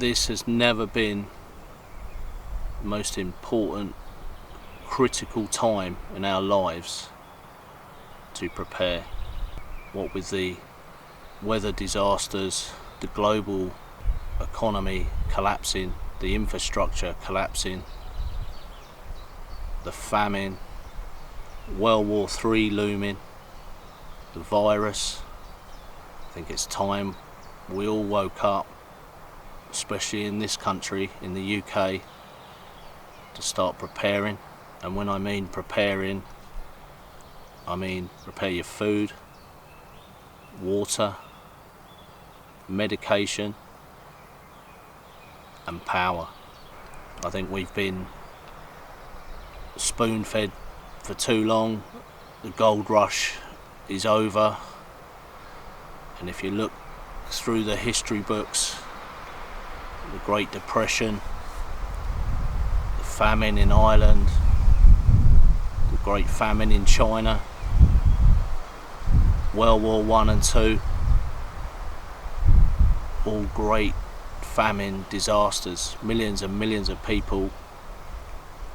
this has never been the most important, critical time in our lives to prepare. What with the weather disasters, the global economy collapsing, the infrastructure collapsing, the famine, World War III looming, the virus. I think it's time we all woke up, especially in this country, in the UK, to start preparing. And when I mean preparing, I mean prepare your food, water, medication and power. I think we've been spoon-fed for too long. The gold rush is over, and if you look through the history books, the Great Depression, the famine in Ireland, the Great Famine in China, World War I and II, all great famine disasters. Millions and millions of people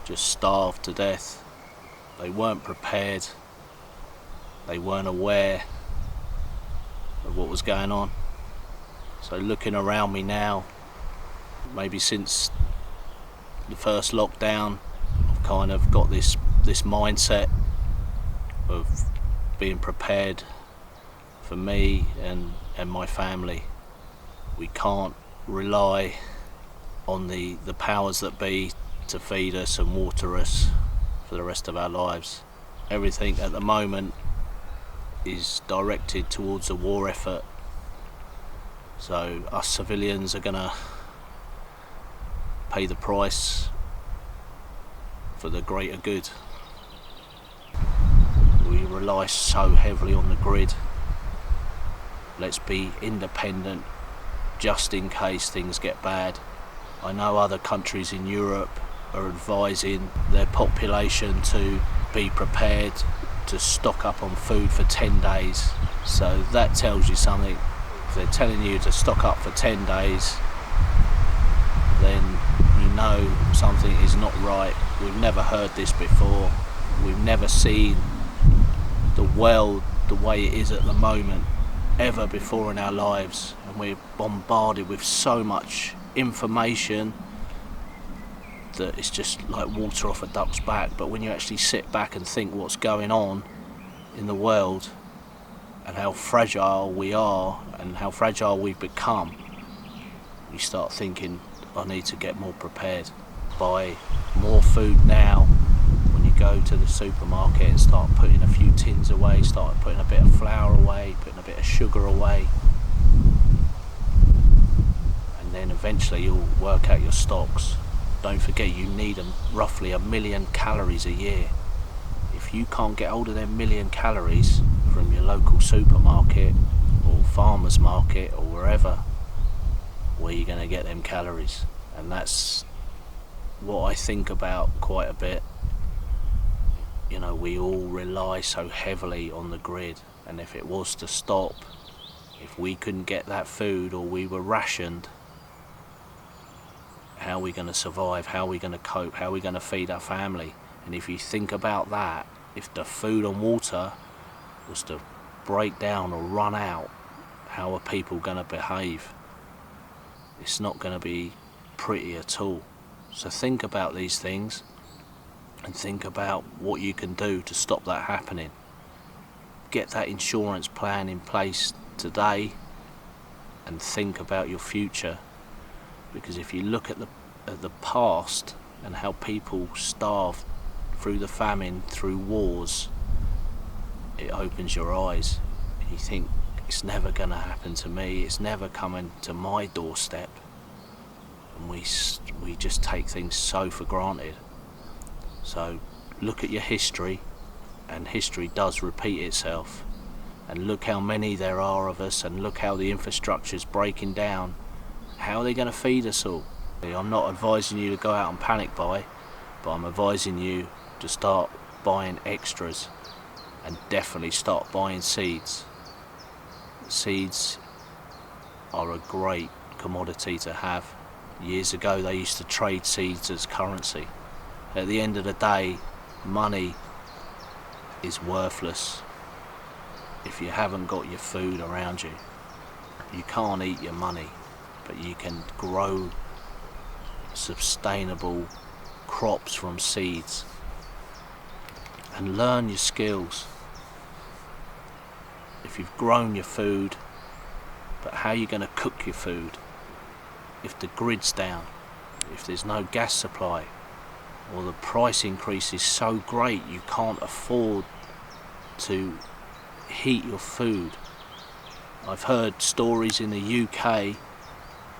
just starved to death. They weren't prepared, they weren't aware of what was going on. So looking around me now, maybe since the first lockdown, I've kind of got this mindset of being prepared for me and my family. We can't rely on the powers that be to feed us and water us for the rest of our lives. Everything at the moment is directed towards a war effort. So us civilians are gonna pay the price for the greater good. We rely so heavily on the grid. Let's be independent just in case things get bad. I know other countries in Europe are advising their population to be prepared to stock up on food for 10 days. So that tells you something. If they're telling you to stock up for 10 days, then you know something is not right. We've never heard this before. We've never seen the world the way it is at the moment ever before in our lives, and we're bombarded with so much information that it's just like water off a duck's back. But when you actually sit back and think what's going on in the world and how fragile we are and how fragile we've become, you start thinking, I need to get more prepared. Buy more food now. When you go to the supermarket and start putting a few tins away, start putting a bit of flour away, putting a bit of sugar away, and then eventually you'll work out your stocks. Don't forget, you need roughly 1 million calories a year. If you can't get hold of them 1 million calories from your local supermarket or farmer's market or wherever, where are you going to get them calories? And that's what I think about quite a bit. You know, we all rely so heavily on the grid, and if it was to stop, if we couldn't get that food or we were rationed, how are we going to survive? How are we going to cope? How are we going to feed our family? And if you think about that, if the food and water was to break down or run out, how are people going to behave? It's not going to be pretty at all. So think about these things and think about what you can do to stop that happening. Get that insurance plan in place today and think about your future. Because if you look at the past and how people starved through the famine, through wars, it opens your eyes. You think, it's never going to happen to me, it's never coming to my doorstep. And we just take things so for granted. So look at your history, and history does repeat itself. And look how many there are of us, and look how the infrastructure's breaking down. How are they going to feed us all? I'm not advising you to go out and panic buy, but I'm advising you to start buying extras, and definitely start buying seeds. Seeds are a great commodity to have. Years ago they used to trade seeds as currency. At the end of the day, money is worthless if you haven't got your food around you. You can't eat your money, but you can grow sustainable crops from seeds and learn your skills. If you've grown your food, but how are you going to cook your food if the grid's down, if there's no gas supply, or the price increase is so great you can't afford to heat your food? I've heard stories in the UK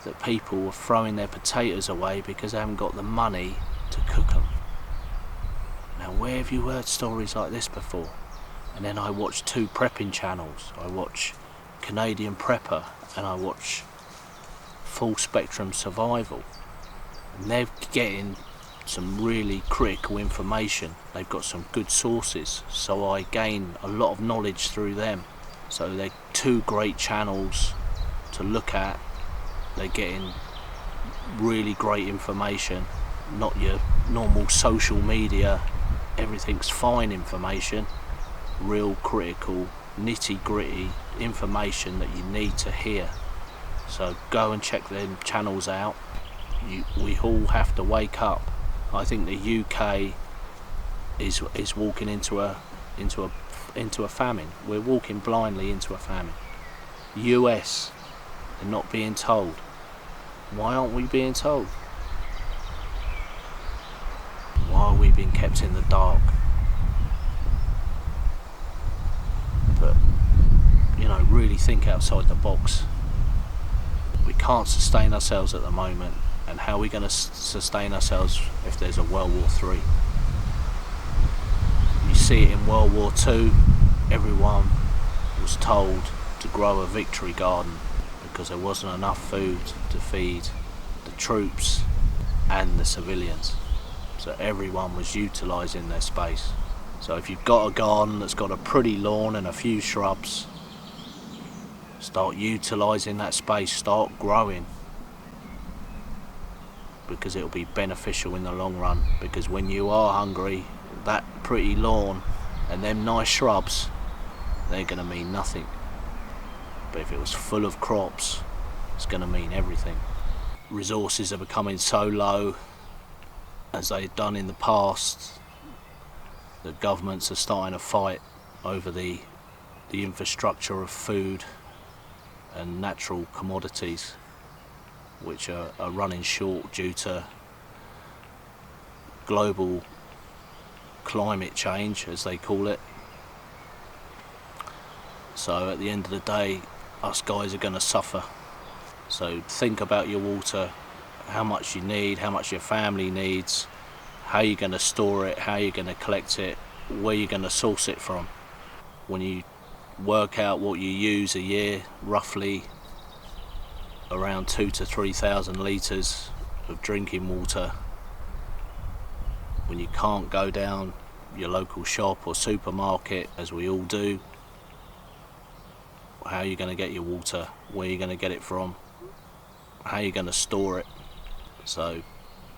that people were throwing their potatoes away because they haven't got the money to cook them. Now, where have you heard stories like this before? And then I watch two prepping channels. I watch Canadian Prepper and I watch Full Spectrum Survival, and they're getting some really critical information. They've got some good sources, so I gain a lot of knowledge through them. So they're two great channels to look at. They're getting really great information, not your normal social media everything's fine information, real critical nitty gritty information that you need to hear. So go and check them channels out. We all have to wake up. I think the UK is walking into a famine. We're walking blindly into a famine. US, they're not being told. Why aren't we being told? Why are we being kept in the dark? But, really think outside the box. We can't sustain ourselves at the moment, and how are we going to sustain ourselves if there's a World War III? You see it in World War II, everyone was told to grow a victory garden because there wasn't enough food to feed the troops and the civilians. So everyone was utilising their space. So if you've got a garden that's got a pretty lawn and a few shrubs, start utilising that space, start growing, because it'll be beneficial in the long run. Because when you are hungry, that pretty lawn and them nice shrubs, they're going to mean nothing. But if it was full of crops, it's going to mean everything. Resources are becoming so low, as they've done in the past, that governments are starting to fight over the infrastructure of food and natural commodities, which are running short due to global climate change, as they call it. So at the end of the day, us guys are going to suffer. So think about your water, how much you need, how much your family needs, how you're going to store it, how you're going to collect it, where you're going to source it from. When you work out what you use a year, roughly around 2,000 to 3,000 litres of drinking water, when you can't go down your local shop or supermarket, as we all do, how are you going to get your water, where are you going to get it from, how are you going to store it? So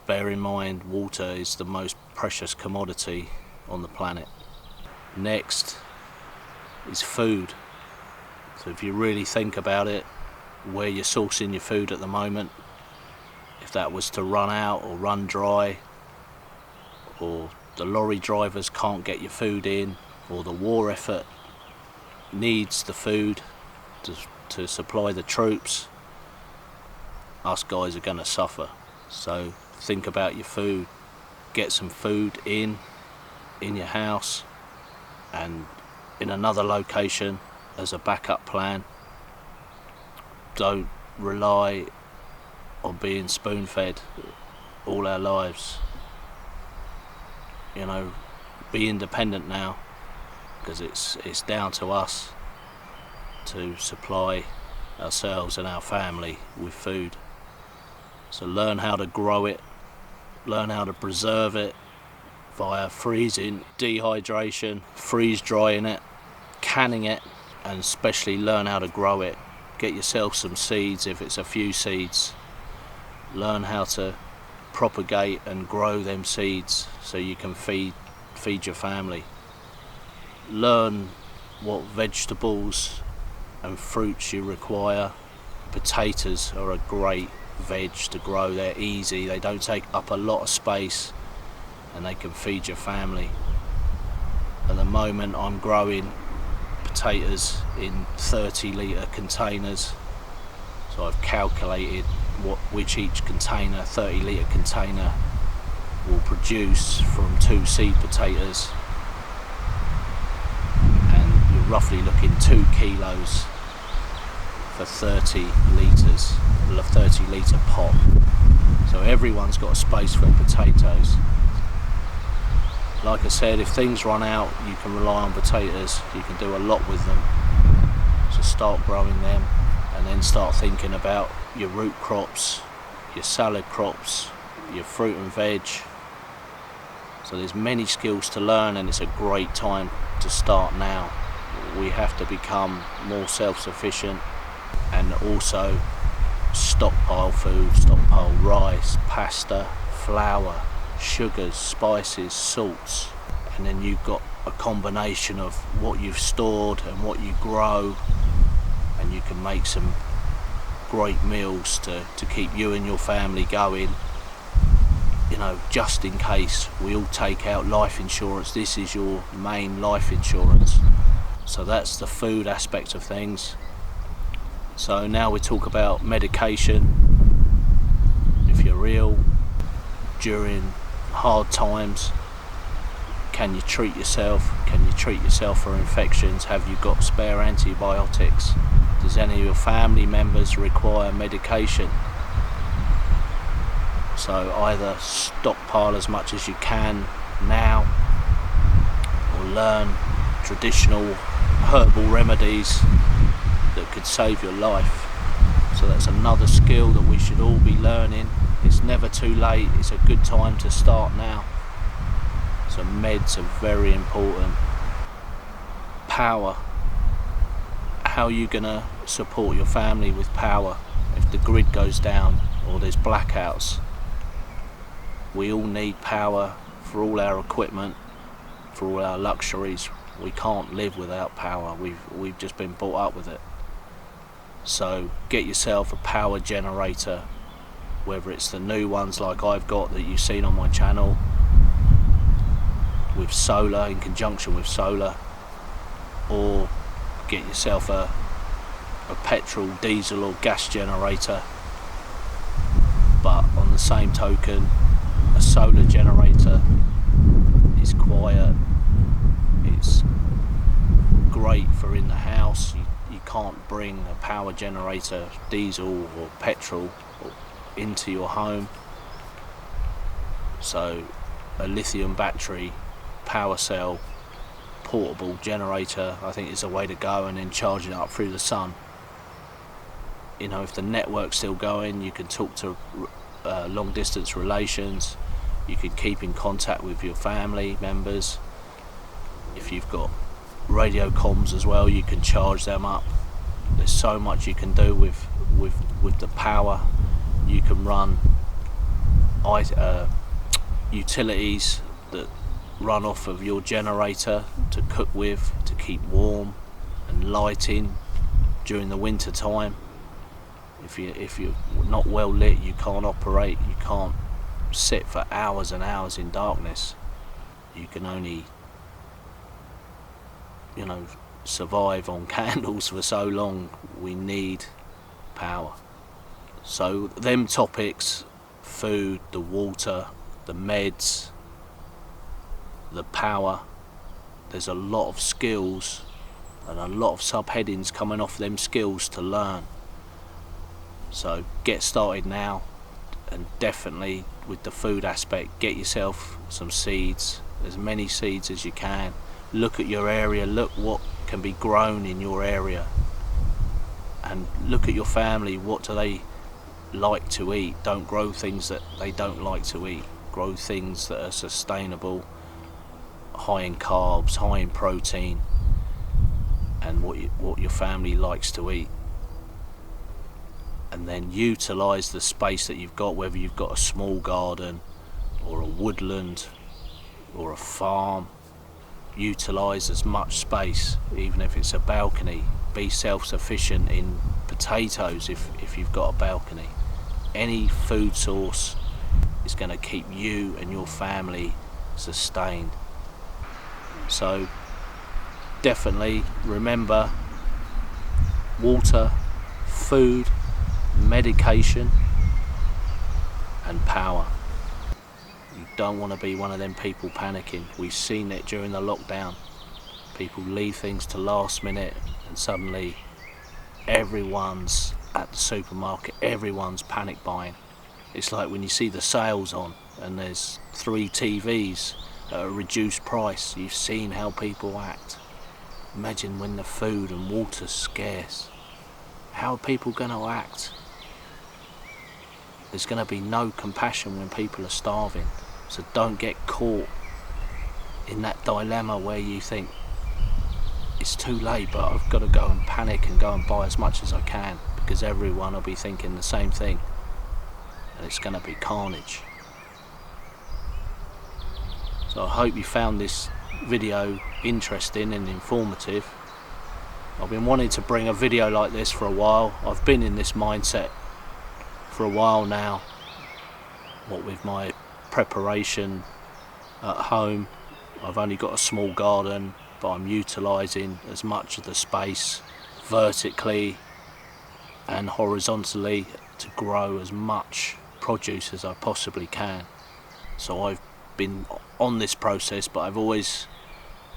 bear in mind, water is the most precious commodity on the planet. Next is food. So if you really think about it, where you're sourcing your food at the moment, if that was to run out or run dry, or the lorry drivers can't get your food in, or the war effort needs the food to supply the troops, us guys are going to suffer. So think about your food. Get some food in your house and in another location as a backup plan. Don't rely on being spoon-fed all our lives. Be independent now, because it's down to us to supply ourselves and our family with food. So learn how to grow it, learn how to preserve it via freezing, dehydration, freeze drying it, canning it, and especially learn how to grow it. Get yourself some seeds, if it's a few seeds, Learn how to propagate and grow them seeds so you can feed your family. Learn what vegetables and fruits you require. Potatoes are a great veg to grow. They're easy, they don't take up a lot of space, and they can feed your family. At the moment I'm growing potatoes in 30-litre containers, so I've calculated which each container, 30-litre container, will produce from 2 seed potatoes, and you're roughly looking 2 kilos for 30 litres, a 30-litre pot. So everyone's got a space for potatoes. Like I said, if things run out, you can rely on potatoes. You can do a lot with them. So start growing them, and then start thinking about your root crops, your salad crops, your fruit and veg. So there's many skills to learn, and it's a great time to start now. We have to become more self-sufficient, and also stockpile food, stockpile rice, pasta, flour, sugars, spices, salts, and then you've got a combination of what you've stored and what you grow, and you can make some great meals to keep you and your family going. You know, just in case we all take out life insurance, this is your main life insurance. So that's the food aspect of things. So now we talk about medication. If you're ill during hard times, can you treat yourself? Can you treat yourself for infections? Have you got spare antibiotics? Does any of your family members require medication? So either stockpile as much as you can now, or learn traditional herbal remedies that could save your life. So that's another skill that we should all be learning. It's never too late, it's a good time to start now. So meds are very important. Power. How are you going to support your family with power if the grid goes down or there's blackouts? We all need power for all our equipment, for all our luxuries. We can't live without power. We've just been brought up with it. So get yourself a power generator, whether it's the new ones like I've got that you've seen on my channel, with solar, in conjunction with solar, or get yourself a petrol, diesel or gas generator. But on the same token, a solar generator is quiet, it's great for in the house. You can't bring a power generator, diesel or petrol, into your home. So a lithium battery, power cell, portable generator, I think is a way to go, and then charging it up through the sun. You know, if the network's still going, you can talk to long distance relations, you can keep in contact with your family members. If you've got radio comms as well, you can charge them up. There's so much you can do with the power. You can run utilities that run off of your generator to cook with, to keep warm, and lighting during the winter time. If you're not well lit, you can't operate. You can't sit for hours and hours in darkness. You can only, you know, survive on candles for so long. We need power. So them topics, food, the water, the meds, the power, there's a lot of skills and a lot of subheadings coming off them skills to learn. So get started now, and definitely with the food aspect, get yourself some seeds, as many seeds as you can. Look at your area, look what can be grown in your area, and look at your family, what do they like to eat. Don't grow things that they don't like to eat. Grow things that are sustainable, high in carbs, high in protein, and what your family likes to eat. and then utilise the space that you've got, whether you've got a small garden or a woodland or a farm. Utilise as much space, even if it's a balcony. Be self-sufficient in potatoes if you've got a balcony. Any food source is going to keep you and your family sustained. So definitely remember, water, food, medication and power. You don't want to be one of them people panicking. We've seen it during the lockdown. People leave things to last minute and suddenly everyone's at the supermarket, everyone's panic buying. It's like when you see the sales on and there's 3 TVs at a reduced price. You've seen how people act. Imagine when the food and water's scarce. How are people going to act? There's going to be no compassion when people are starving. So don't get caught in that dilemma where you think it's too late, but I've got to go and panic and go and buy as much as I can, because everyone will be thinking the same thing and it's going to be carnage. So I hope you found this video interesting and informative. I've been wanting to bring a video like this for a while. I've been in this mindset for a while now, what with my preparation at home. I've only got a small garden, but I'm utilising as much of the space vertically and horizontally to grow as much produce as I possibly can. So I've been on this process, but I've always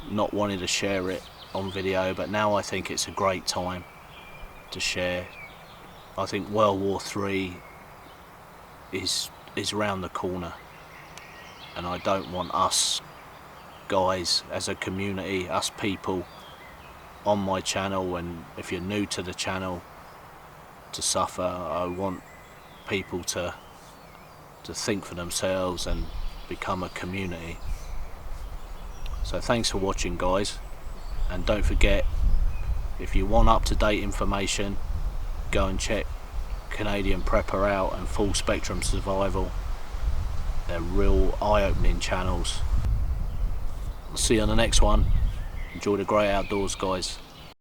not wanted to share it on video, but now I think it's a great time to share. I think World War III is around the corner, and I don't want us guys as a community, us people on my channel, and if you're new to the channel, to suffer. I want people to think for themselves and become a community. So thanks for watching, guys, and don't forget, if you want up-to-date information, go and check Canadian Prepper out and Full Spectrum Survival. They're real eye-opening channels. I'll see you on the next one. Enjoy the great outdoors, guys.